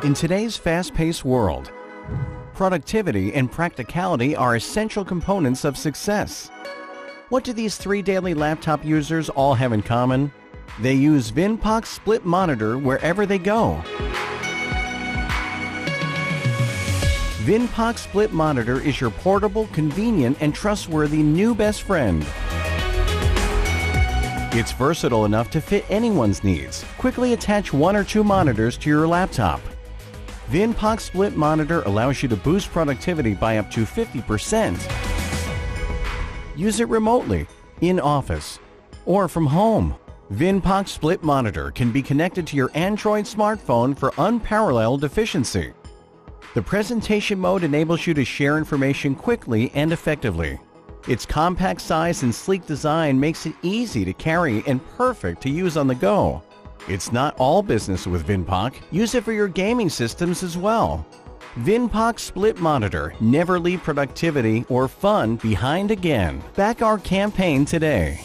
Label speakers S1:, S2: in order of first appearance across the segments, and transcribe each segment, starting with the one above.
S1: In today's fast-paced world, productivity and practicality are essential components of success. What do these three daily laptop users all have in common? They use Vinpoc Split Monitor wherever they go. Vinpoc Split Monitor is your portable, convenient, and trustworthy new best friend. It's versatile enough to fit anyone's needs. Quickly attach one or two monitors to your laptop. Vinpoc Split Monitor allows you to boost productivity by up to 50%. Use it remotely, in office, or from home. Vinpoc Split Monitor can be connected to your Android smartphone for unparalleled efficiency. The presentation mode enables you to share information quickly and effectively. Its compact size and sleek design makes it easy to carry and perfect to use on the go. It's not all business with Vinpoc. Use it for your gaming systems as well. Vinpoc Split Monitor. Never leave productivity or fun behind again. Back our campaign today.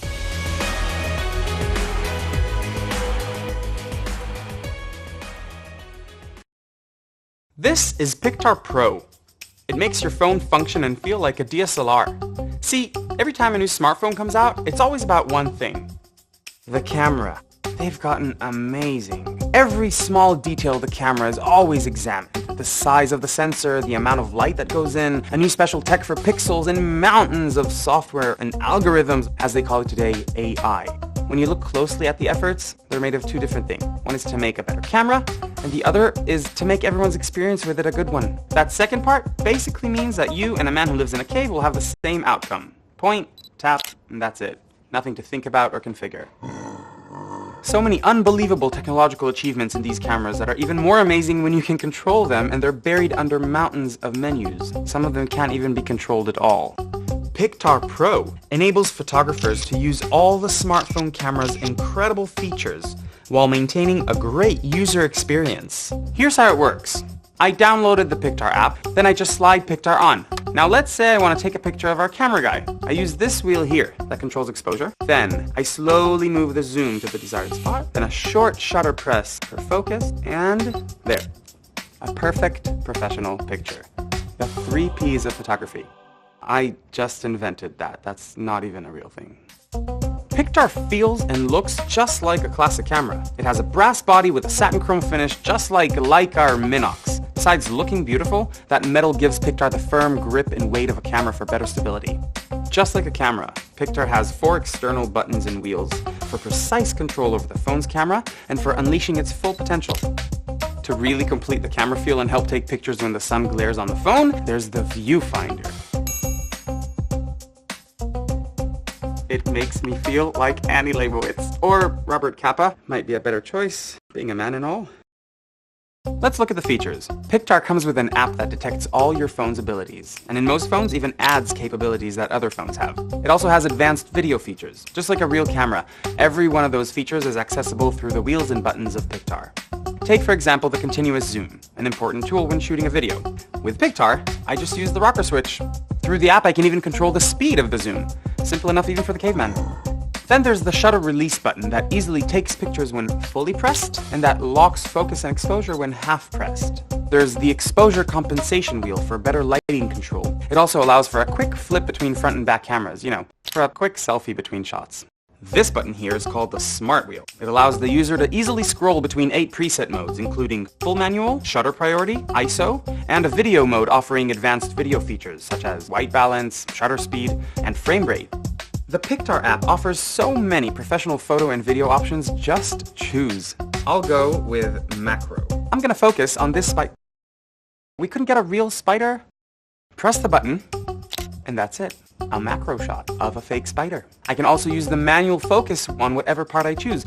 S2: This is Pictar Pro. It makes your phone function and feel like a DSLR. See, every time a new smartphone comes out, it's always about one thing. The camera. They've gotten amazing. Every small detail of the camera is always examined. The size of the sensor, the amount of light that goes in, a new special tech for pixels, and mountains of software and algorithms, as they call it today, AI. When you look closely at the efforts, they're made of two different things. One is to make a better camera, and the other is to make everyone's experience with it a good one. That second part basically means that you and a man who lives in a cave will have the same outcome. Point, tap, and that's it. Nothing to think about or configure. So many unbelievable technological achievements in these cameras that are even more amazing when you can control them, and they're buried under mountains of menus. Some of them can't even be controlled at all. Pictar Pro enables photographers to use all the smartphone camera's incredible features while maintaining a great user experience. Here's how it works. I downloaded the Pictar app, then I just slide Pictar on. Now let's say I want to take a picture of our camera guy. I use this wheel here that controls exposure. Then I slowly move the zoom to the desired spot, then a short shutter press for focus, and there. A perfect professional picture. The 3 Ps of photography. I just invented that. That's not even a real thing. Pictar feels and looks just like a classic camera. It has a brass body with a satin chrome finish just like Leica or Minox. Besides looking beautiful, that metal gives Pictar the firm grip and weight of a camera for better stability. Just like a camera, Pictar has 4 external buttons and wheels for precise control over the phone's camera and for unleashing its full potential. To really complete the camera feel and help take pictures when the sun glares on the phone, there's the viewfinder. It makes me feel like Annie Leibovitz, or Robert Capa, might be a better choice, being a man and all. Let's look at the features. Pictar comes with an app that detects all your phone's abilities, and in most phones even adds capabilities that other phones have. It also has advanced video features. Just like a real camera, every one of those features is accessible through the wheels and buttons of Pictar. Take for example the continuous zoom, an important tool when shooting a video. With Pictar, I just use the rocker switch. Through the app I can even control the speed of the zoom. Simple enough even for the caveman. Then there's the shutter release button that easily takes pictures when fully pressed, and that locks focus and exposure when half pressed. There's the exposure compensation wheel for better lighting control. It also allows for a quick flip between front and back cameras, for a quick selfie between shots. This button here is called the Smart Wheel. It allows the user to easily scroll between 8 preset modes, including full manual, shutter priority, ISO, and a video mode offering advanced video features such as white balance, shutter speed, and frame rate. The Pictar app offers so many professional photo and video options, just choose. I'll go with macro. I'm gonna focus on this spider. We couldn't get a real spider? Press the button, and that's it. A macro shot of a fake spider. I can also use the manual focus on whatever part I choose.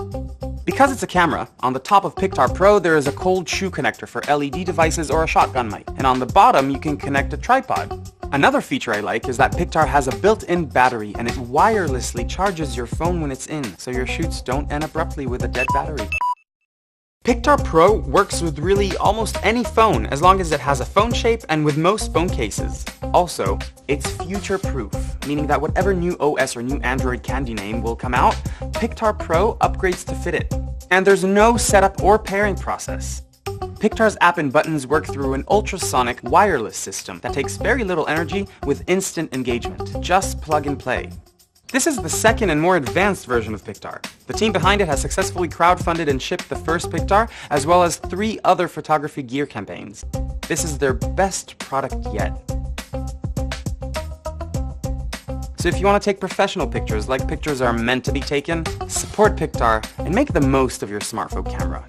S2: Because it's a camera, on the top of Pictar Pro there is a cold shoe connector for LED devices or a shotgun mic, and on the bottom you can connect a tripod. Another feature I like is that Pictar has a built-in battery and it wirelessly charges your phone when it's in, so your shoots don't end abruptly with a dead battery. Pictar Pro works with really almost any phone as long as it has a phone shape and with most phone cases. Also, it's future-proof, meaning that whatever new OS or new Android candy name will come out, Pictar Pro upgrades to fit it. And there's no setup or pairing process. Pictar's app and buttons work through an ultrasonic wireless system that takes very little energy with instant engagement. Just plug and play. This is the second and more advanced version of Pictar. The team behind it has successfully crowdfunded and shipped the first Pictar, as well as 3 other photography gear campaigns. This is their best product yet. So if you want to take professional pictures like pictures are meant to be taken, support Pictar and make the most of your smartphone camera.